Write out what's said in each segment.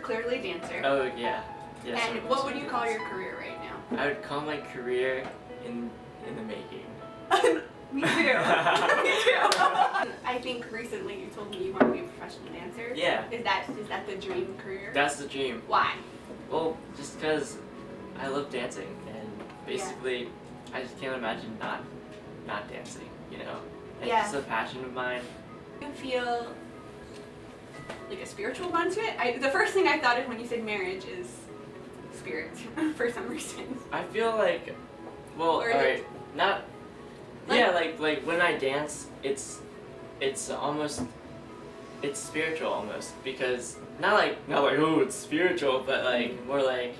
clearly a dancer. Oh yeah. Yes. And what would you call your career right now? I would call my career in the making. Me too. Me too. I think recently you told me you want to be a professional dancer. Yeah. Is that the dream career? That's the dream. Why? Well, just because I love dancing, and basically, I just can't imagine not dancing. You know, it's just a passion of mine. Do you feel like a spiritual bond to it? The first thing I thought of when you said marriage is spirit for some reason. I feel like, well, alright, not. Like, yeah, like when I dance, it's almost, it's spiritual almost, because not like oh it's spiritual, but like more like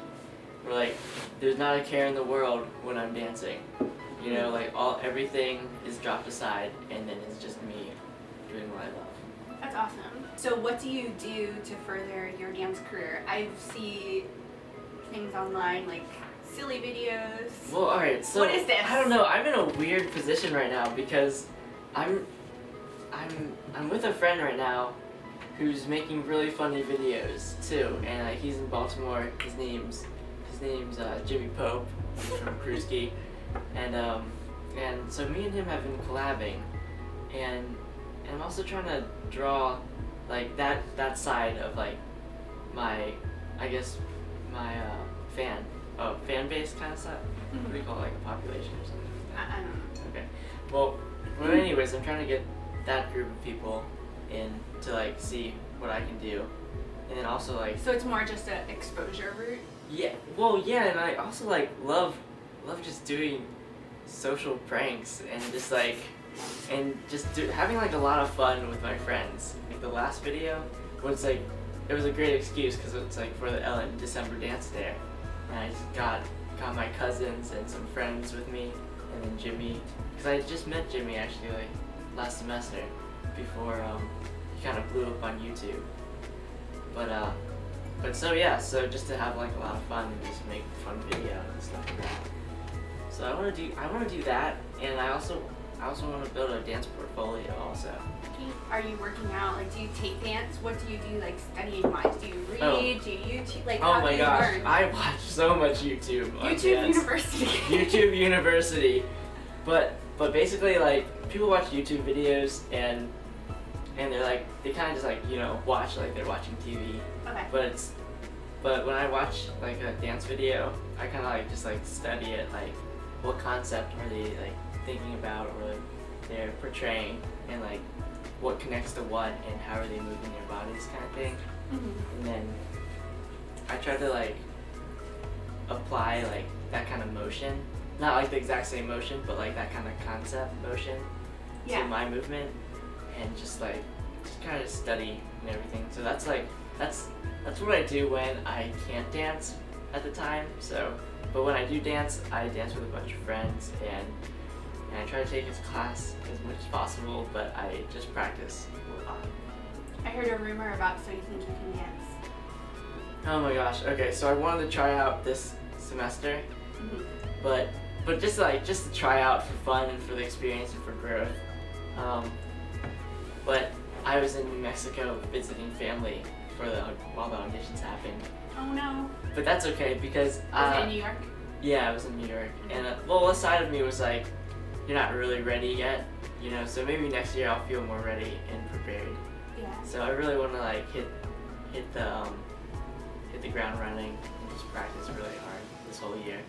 there's not a care in the world when I'm dancing. You know, like everything is dropped aside, and then it's just me doing what I love. That's awesome. So what do you do to further your dance career? I see things online like silly videos. Well, alright, so what is this? I don't know. I'm in a weird position right now because I'm with a friend right now who's making really funny videos too, and he's in Baltimore. His name's Jimmy Pope from Krusky, and so me and him have been collabing, and I'm also trying to draw like that side of like my, I guess, my fan base kind of stuff. What do you call it, like a population or something like that? I don't know. Okay. Well, anyways, I'm trying to get that group of people in to like see what I can do, and then also like. So it's more just an exposure route. Yeah. Well, yeah, and I also like love just doing social pranks and just like having like a lot of fun with my friends. Like the last video was like, it was a great excuse because it's like for the Ellen December dance there, and I just got my cousins and some friends with me, and then Jimmy, because I just met Jimmy actually like last semester before he kind of blew up on YouTube. But so yeah, so just to have like a lot of fun and just make a fun video and stuff like that. So I want to do that, and I also want to build a dance portfolio also. Are you working out? Like, do you take dance? What do you do, like, studying wise? Do you read? Do you YouTube? Like, oh how my do you gosh, learn? I watch so much YouTube. YouTube University. YouTube University. But basically, like, people watch YouTube videos and they're like, they kind of just like, you know, watch like they're watching TV. Okay. But when I watch like a dance video, I kind of like just like study it, like what concept are they like thinking about or like they're portraying, and like what connects to what and how are they moving their bodies kind of thing. And then I try to like apply like that kind of motion, not like the exact same motion, but like that kind of concept motion to my movement, and just kind of study and everything. So that's like that's what I do when I can't dance at the time. So, but when I do dance, I dance with a bunch of friends, and I try to take his class as much as possible, but I just practice a lot. I heard a rumor about So You Think You Can Dance. Oh my gosh, okay, so I wanted to try out this semester, but just to try out for fun and for the experience and for growth. But I was in New Mexico visiting family while the auditions happened. Oh no. But that's okay because Was it in New York? Yeah, I was in New York, and well, a side of me was like, you're not really ready yet, you know. So maybe next year I'll feel more ready and prepared. Yeah. So I really want to like hit the ground running and just practice really hard this whole year.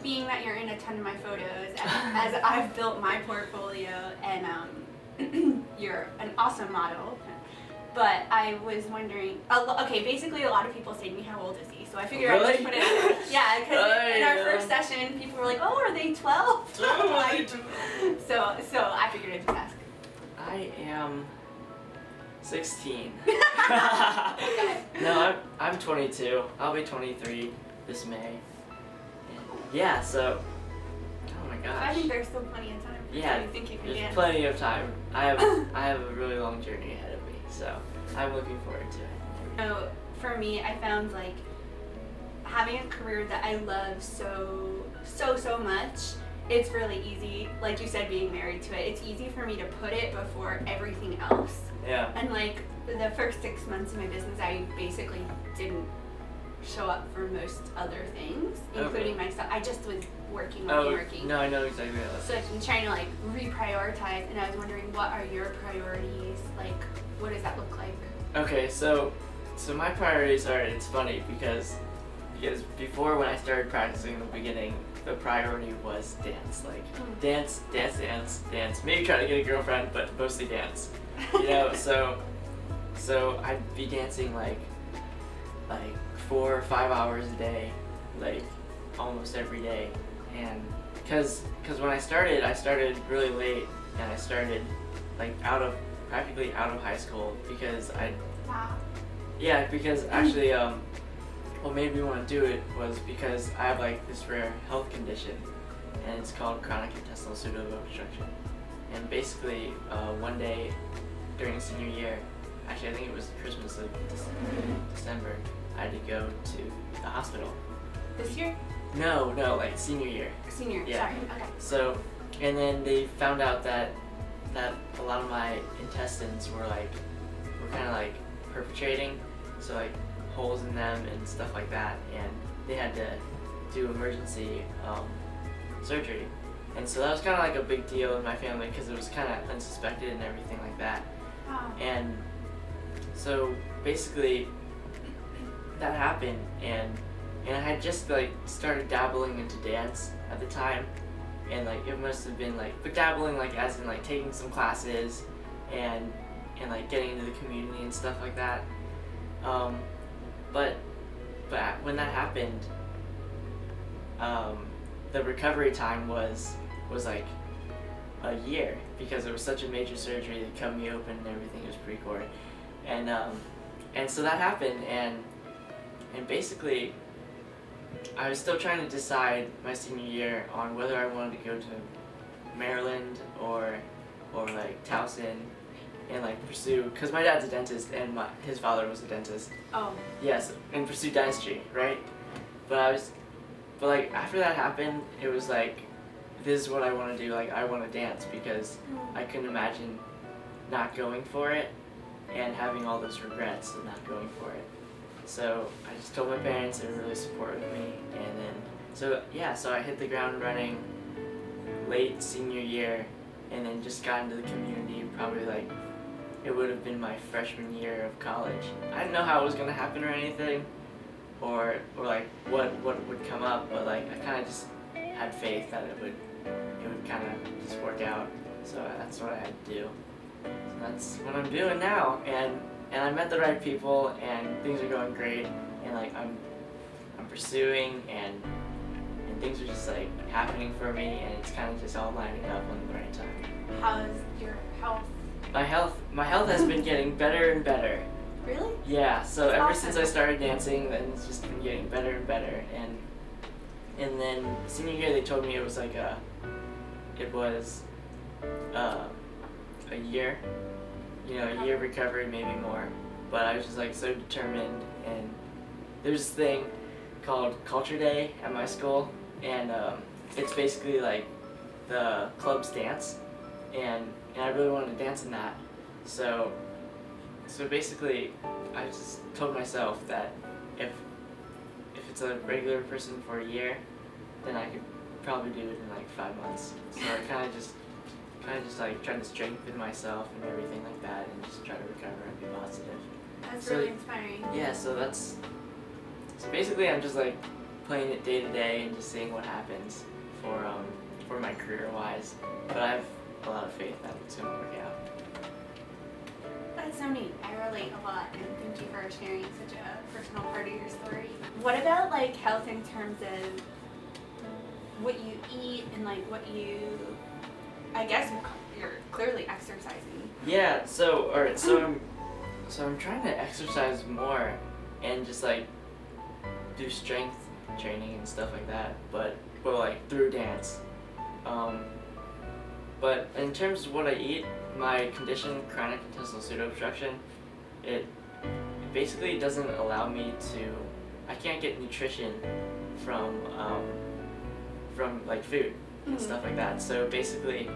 Being that you're in a ton of my photos, as I've built my portfolio, and you're an awesome model. But I was wondering, okay, basically a lot of people say to me, how old is he? So I figured I'd just put it out there. Yeah, because in our first session, people were like, oh, are they 12? So I figured I'd just ask. I am 16. Okay. No, I'm 22. I'll be 23 this May. And yeah, so, oh my gosh. I think there's still plenty of time. Yeah, So You Think You Can there's Dance. plenty of time. I have a really long journey ahead of me, so I'm looking forward to it. So for me, I found like having a career that I love so much, it's really easy. Like you said, being married to it, it's easy for me to put it before everything else. Yeah. And like the first 6 months of my business, I basically didn't show up for most other things, including myself. I just was working. No, I know exactly what So I've been trying to like reprioritize, and I was wondering, what are your priorities? Like, what does that look like? Okay, so my priorities are, it's funny because before, when I started practicing in the beginning, the priority was dance. Like dance, maybe try to get a girlfriend, but mostly dance. You know, so I'd be dancing like 4 or 5 hours a day, like almost every day. And because when I started really late, and I started like practically out of high school, because because actually what made me want to do it was because I have like this rare health condition, and it's called chronic intestinal pseudoobstruction. And basically one day during senior year, actually I think it was Christmas of December, I had to go to the hospital. This year? No, like senior year. Senior, yeah. Sorry, okay. So, and then they found out that a lot of my intestines were kind of like perpetrating, so like holes in them and stuff like that, and they had to do emergency surgery. And so that was kind of like a big deal in my family because it was kind of unsuspected and everything like that. Oh. And so basically that happened, and I had just like started dabbling into dance at the time, and like it must have been like, but dabbling like as in like taking some classes and like getting into the community and stuff like that. But when that happened, the recovery time was like a year, because it was such a major surgery. They cut me open and everything. It was pretty gory, and so that happened, and basically I was still trying to decide my senior year on whether I wanted to go to Maryland or like Towson and like pursue, because my dad's a dentist and his father was a dentist. Oh. Yes, and pursue dentistry, right? But like after that happened, it was like, this is what I want to do. Like I want to dance, because I couldn't imagine not going for it and having all those regrets of not going for it. So I just told my parents. They were really supportive of me, and then so I hit the ground running late senior year, and then just got into the community probably like, it would have been my freshman year of college. I didn't know how it was going to happen or anything, or like what would come up, but like I kind of just had faith that it would kind of just work out. So that's what I had to do. So that's what I'm doing now, and I met the right people, and things are going great, and like I'm pursuing, and things are just like happening for me, and it's kind of just all lining up on the right time. How's your health? My health has been getting better and better. Really? Yeah, so That's ever awesome. since I started dancing, then it's just been getting better and better, and then senior year they told me it was like a year, a year of recovery, maybe more. But I was just like so determined, and there's this thing called Culture Day at my school, and it's basically like the club's dance, and I really wanted to dance in that. So basically I just told myself that if it's a regular person for a year, then I could probably do it in like 5 months. So I kind of just like trying to strengthen myself and everything like that, and just try to recover and be positive. That's really inspiring. Yeah, so basically I'm just like playing it day to day and just seeing what happens for my career wise. But I have a lot of faith that it's gonna work out. That's so neat. I relate a lot, and thank you for sharing such a personal part of your story. What about like health in terms of what you eat and like what you, I guess you're clearly exercising. Yeah, so alright, so I'm trying to exercise more and just like do strength training and stuff like that, but like through dance. But in terms of what I eat, my condition, chronic intestinal pseudoobstruction, it basically doesn't allow me to, I can't get nutrition from like food and stuff like that. So basically,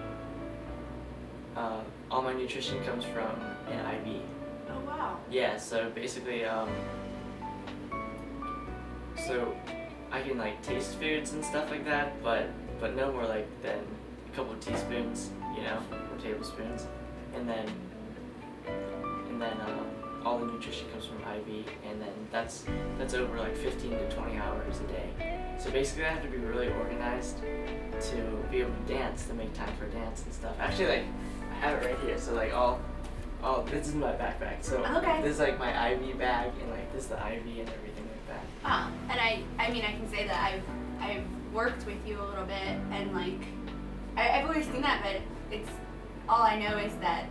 all my nutrition comes from and IB. Oh wow. Yeah, so basically, so I can like taste foods and stuff like that, but no more like than a couple of teaspoons, you know, or tablespoons, and then all the nutrition comes from IB, and then that's over like 15 to 20 hours a day. So basically, I have to be really organized to be able to dance, to make time for dance and stuff. Actually, like I have it right here, so like all this is my backpack. So Okay. this is like my IB bag, and like this is the IB and everything like that. And I mean, I can say that I've worked with you a little bit, and like I've always seen that, but it's all I know is that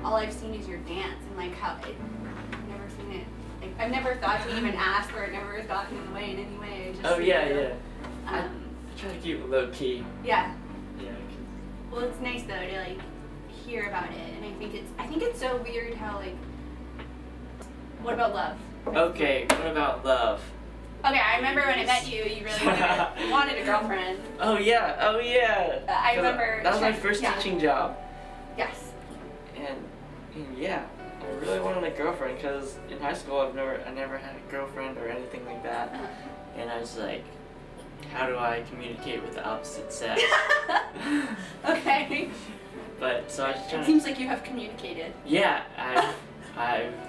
all I've seen is your dance, and like how I've never seen it. Like, I've never thought to even ask, or it never has gotten in the way in any way. I just Oh yeah, you. yeah. I try to keep it low key. Yeah. Yeah. Well, it's nice though to like hear about it, and I think it's so weird how like. What about love? Okay, what about love? Okay, I remember when I met you, you really wanted a girlfriend. Oh yeah, oh yeah. I remember. That was my first yeah. teaching job. Yes. And yeah, I really wanted a girlfriend because in high school I never had a girlfriend or anything like that. And I was like, how do I communicate with the opposite sex? Okay. But so I was trying It seems like you have communicated. Yeah,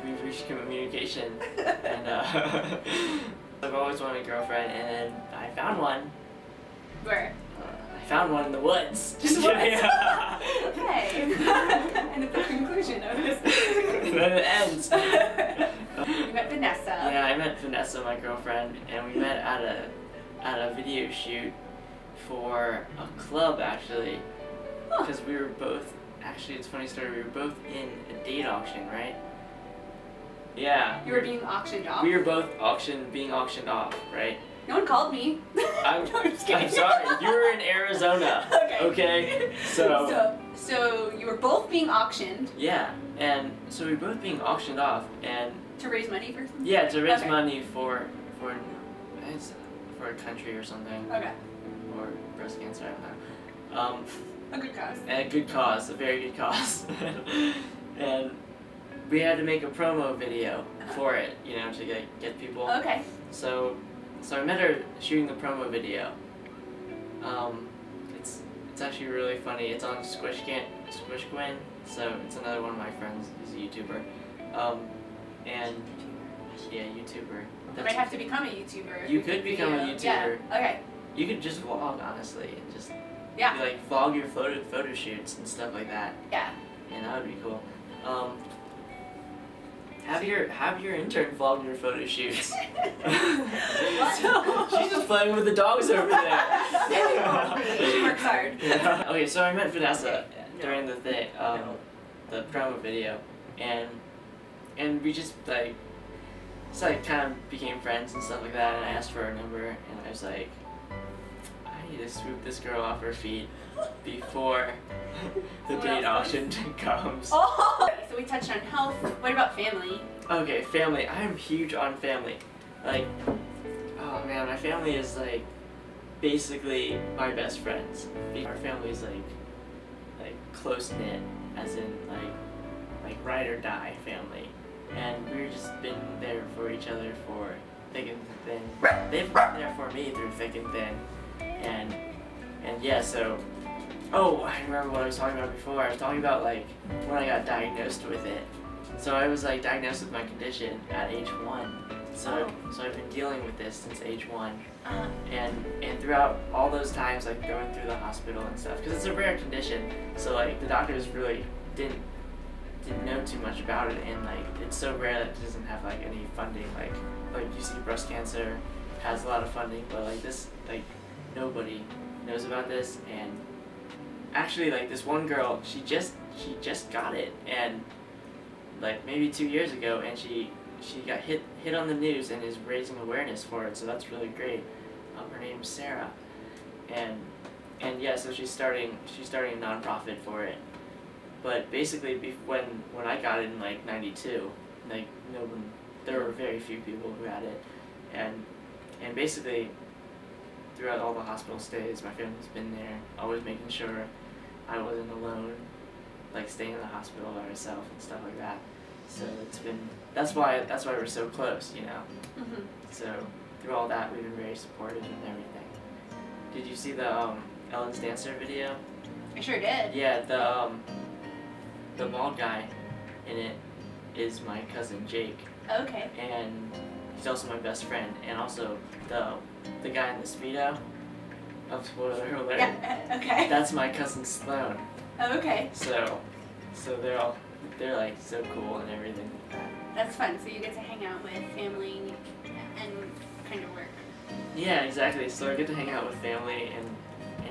we've reached communication, and I've always wanted a girlfriend, and then I found one. Where? I found one in the woods. Just kidding. Okay. And at the conclusion of this. And then it ends. You met Vanessa. Yeah, I met Vanessa, my girlfriend, and we met at a video shoot for a club actually, because we were both. Actually, it's a funny story. We were both in a date auction, right? Yeah. You were being auctioned off. We were both being auctioned off, right? No one called me. I'm just kidding. I'm sorry. You were in Arizona. Okay. So you were both being auctioned. Yeah, and so we were both being auctioned off, and to raise money for something. Yeah, to raise money for a country or something. Okay. Or breast cancer. I don't know. A good cause. And a good cause, a very good cause. And we had to make a promo video for it, you know, to get people. Okay. So I met her shooting the promo video. It's actually really funny. It's on Squishquin, so it's another one of my friends. He's a YouTuber. And yeah, YouTuber. You might have to become a YouTuber. You could become a YouTuber. Yeah. Okay. You could just vlog, honestly, and just yeah. like vlog your photo shoots and stuff like that. Yeah. And that would be cool. Have your intern vlog your photo shoots. She's just playing with the dogs over there. She works hard. Yeah. Okay, so I met Vanessa during the thing, the promo video, and we just like kind of became friends and stuff like that. And I asked for her number, and I was like, I need to swoop this girl off her feet before the date auction comes. Oh! So we touched on health. What about family? Okay, family. I am huge on family. Like, oh man, my family is like basically my best friends. Our family is like close knit, as in like ride or die family, and we've just been there for each other for thick and thin. They've been there for me through thick and thin, and yeah. So, oh, I remember what I was talking about before. I was talking about like when I got diagnosed with it. So I was like diagnosed with my condition at age 1. So I've been dealing with this since age 1, and throughout all those times, like going through the hospital and stuff, because it's a rare condition. So like the doctors really didn't know too much about it, and like it's so rare that it doesn't have like any funding. Like you see, breast cancer has a lot of funding, but like this, like nobody knows about this. And actually, like this one girl, she just got it, and like maybe 2 years ago, and she got hit on the news and is raising awareness for it, so that's really great. Her name's Sarah, and yeah, so she's starting a nonprofit for it. But basically, when I got it in like '92, like no one, there were very few people who had it, and basically throughout all the hospital stays, my family's been there, always making sure I wasn't alone, like staying in the hospital by myself and stuff like that. So that's why we're so close, you know. Mm-hmm. So through all that, we've been very supportive and everything. Did you see the Ellen's Dancer video? I sure did. Yeah, the bald guy in it is my cousin Jake. Okay. And he's also my best friend, and also the guy in the Speedo. Oh, spoiler alert. Yeah. Okay. That's my cousin Sloan. Okay. So they're like so cool and everything like that. That's fun. So you get to hang out with family and kind of work. Yeah, exactly. So I get to hang out with family and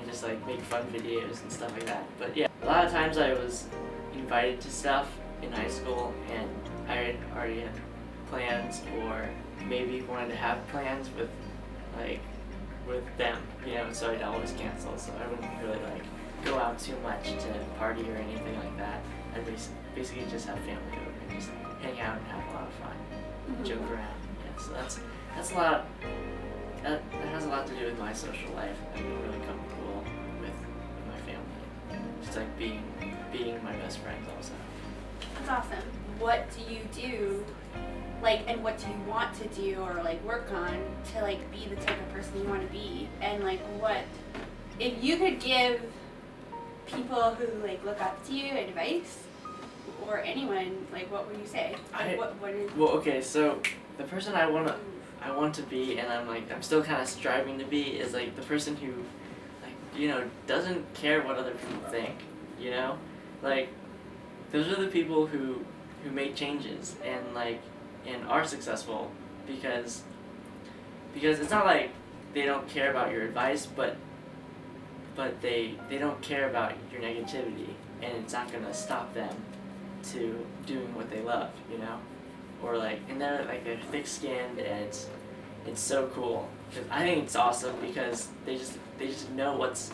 just like make fun videos and stuff like that. But yeah, a lot of times I was invited to stuff in high school and I had already had plans, or maybe wanted to have plans with them, you know, so I'd always cancel. So I wouldn't really like go out too much to party or anything like that. I'd basically just have family over and just hang out and have a lot of fun, joke around. Yeah, so that's a lot. That has a lot to do with my social life. I've been really comfortable with my family. Just like being my best friends also. That's awesome. What do you do, like, and what do you want to do or like work on to like be the type of person you want to be? And like, what if you could give people who like look up to you advice, or anyone, like, what would you say? Like, what is? Well, okay, so the person I want to be, and I'm still kind of striving to be, is like the person who, like, you know, doesn't care what other people think, you know, like those are the people who make changes and are successful because it's not like they don't care about your advice, but they don't care about your negativity, and it's not gonna stop them to doing what they love, you know, or like, and they're thick-skinned, and it's so cool. Cause I think it's awesome because they just know what's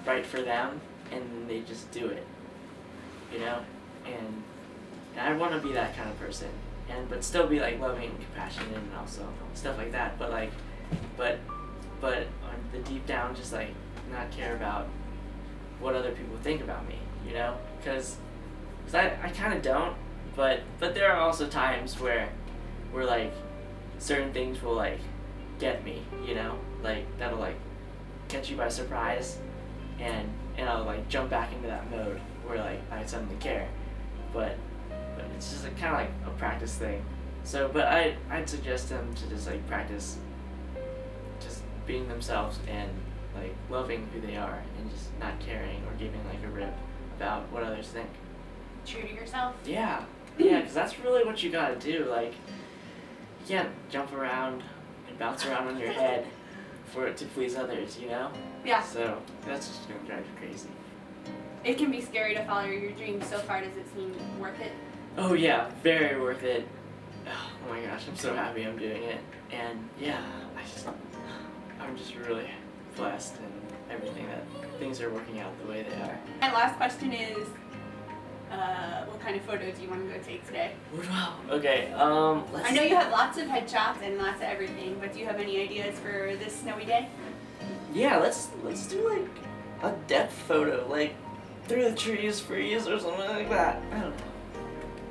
right for them, and they just do it, you know, and I want to be that kind of person, but still be like loving and compassionate and also stuff like that, but on the deep down, just like not care about what other people think about me, you know, because I kind of don't, but there are also times where like certain things will like get me, you know, like that'll like catch you by surprise, and I'll like jump back into that mode where like I suddenly care, but it's just kind of like a practice thing. So, but I'd suggest them to just like practice just being themselves and like loving who they are and just not caring or giving like a rip about what others think. True to yourself. Yeah, because that's really what you gotta do. Like, you can't jump around and bounce around on your head for it to please others, you know? Yeah. So that's just gonna drive you crazy. It can be scary to follow your dreams. So far, does it seem worth it? Oh yeah, very worth it. Oh my gosh, I'm so happy I'm doing it. And yeah, I'm just really blessed and everything that things are working out the way they are. My last question is, what kind of photo do you want to go take today? Okay, I know you have lots of headshots and lots of everything, but do you have any ideas for this snowy day? Yeah, let's do like a depth photo, like through the trees, freeze, or something like that. I don't know.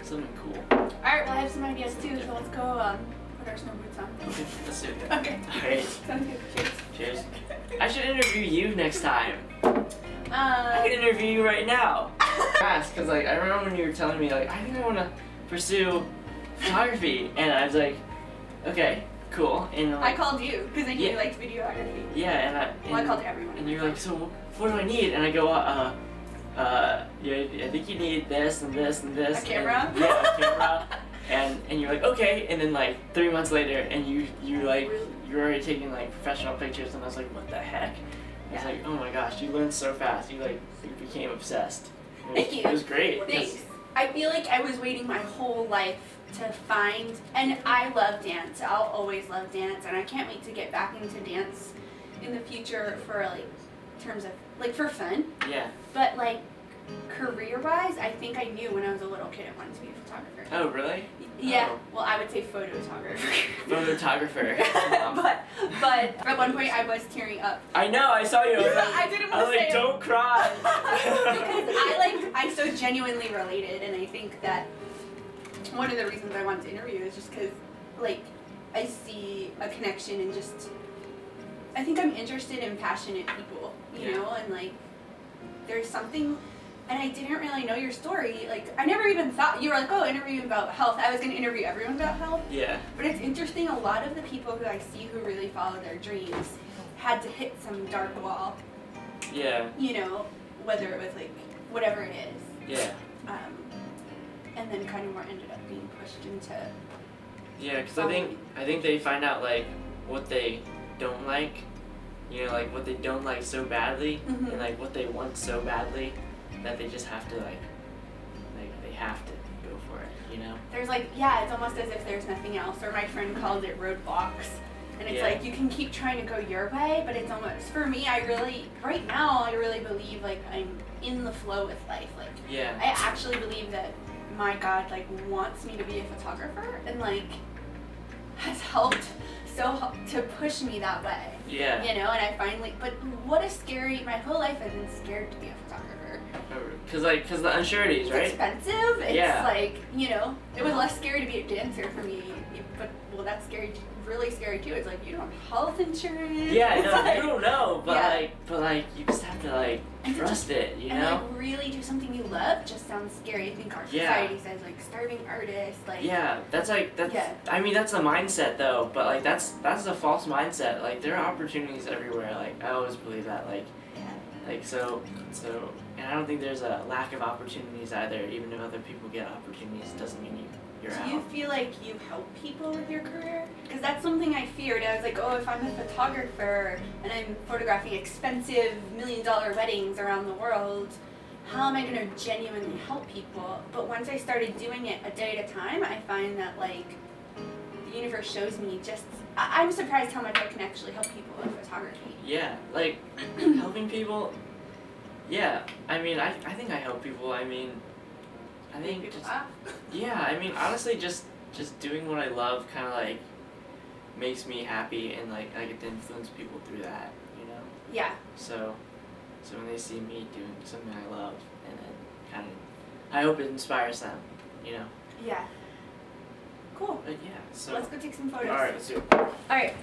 Something cool. Alright, well I have some ideas too, so let's go put our snow boots on. Okay, let's do it. Okay. Alright. Sounds good. Cheers. Cheers. I should interview you next time. I can interview you right now. Because like, I remember when you were telling me like, I think I want to pursue photography, and I was like, okay, cool. And like, I called you because I knew you liked videography. Yeah, I called everyone. And you're like, so what do I need? And I go, I think you need this and this and this. A camera? And, yeah, a camera. and you're like, okay. And then like 3 months later, and you're already taking like professional pictures, and I was like, what the heck? I was like, oh my gosh, you learned so fast. You became obsessed. Thank you. It was great. Thanks. I feel like I was waiting my whole life to find, and I love dance. I'll always love dance, and I can't wait to get back into dance in the future for like, in terms of like for fun. Yeah. But like, career-wise, I think I knew when I was a little kid I wanted to be a photographer. Oh, really? Yeah. Oh. Well, I would say photographer. Photographer. but at one point I was tearing up. I know. I saw you. I didn't want to say like, don't cry. Because I so genuinely related, and I think that one of the reasons I wanted to interview is just because, like, I see a connection and just, I think I'm interested in passionate people, you know, and like, there's something, and I didn't really know your story. Like, I never even thought, you were like, oh, interview about health. I was going to interview everyone about health. Yeah. But it's interesting, a lot of the people who I see who really follow their dreams had to hit some dark wall. Yeah. You know, whether it was like, whatever it is. Yeah. And then kind of more ended up being pushed into. Yeah, because I think they find out like what they don't like, you know, like what they don't like so badly, and like what they want so badly, that they just have to like they have to go for it, you know. There's like, yeah, it's almost as if there's nothing else. Or my friend called it roadblocks, and it's like you can keep trying to go your way, but it's almost, for me, right now I really believe like I'm in the flow with life. Like, I actually believe that my God like wants me to be a photographer, and like has helped to push me that way. Yeah. You know, and I finally, but what a scary, my whole life I've been scared to be a photographer. Cause the unsureties, right? It's expensive. It's like, you know, it was less scary to be a dancer for me, but well, that's scary, really scary too. It's like you don't have health insurance. Yeah, no, like, you don't know, but like you just have to like trust it, you know. And like really do something you love just sounds scary. I think our society says like starving artists, like. Yeah, that's like I mean that's a mindset though, but like that's a false mindset. Like there are opportunities everywhere. Like I always believe that. Like. Like so, and I don't think there's a lack of opportunities either. Even if other people get opportunities, doesn't mean you're out. Do you feel like you help people with your career? Because that's something I feared. I was like, oh, if I'm a photographer and I'm photographing expensive $1 million weddings around the world, how am I going to genuinely help people? But once I started doing it a day at a time, I find that like the universe shows me just. I'm surprised how much I can actually help people in photography. Yeah, like helping people. Yeah, I mean, I think I help people. I mean, I think just, I mean, honestly, just doing what I love kind of like makes me happy, and like I get to influence people through that, you know. Yeah. So when they see me doing something I love, and then kind of, I hope it inspires them, you know. Yeah. Cool. But yeah, so let's go take some photos. All right, let's do it. All right.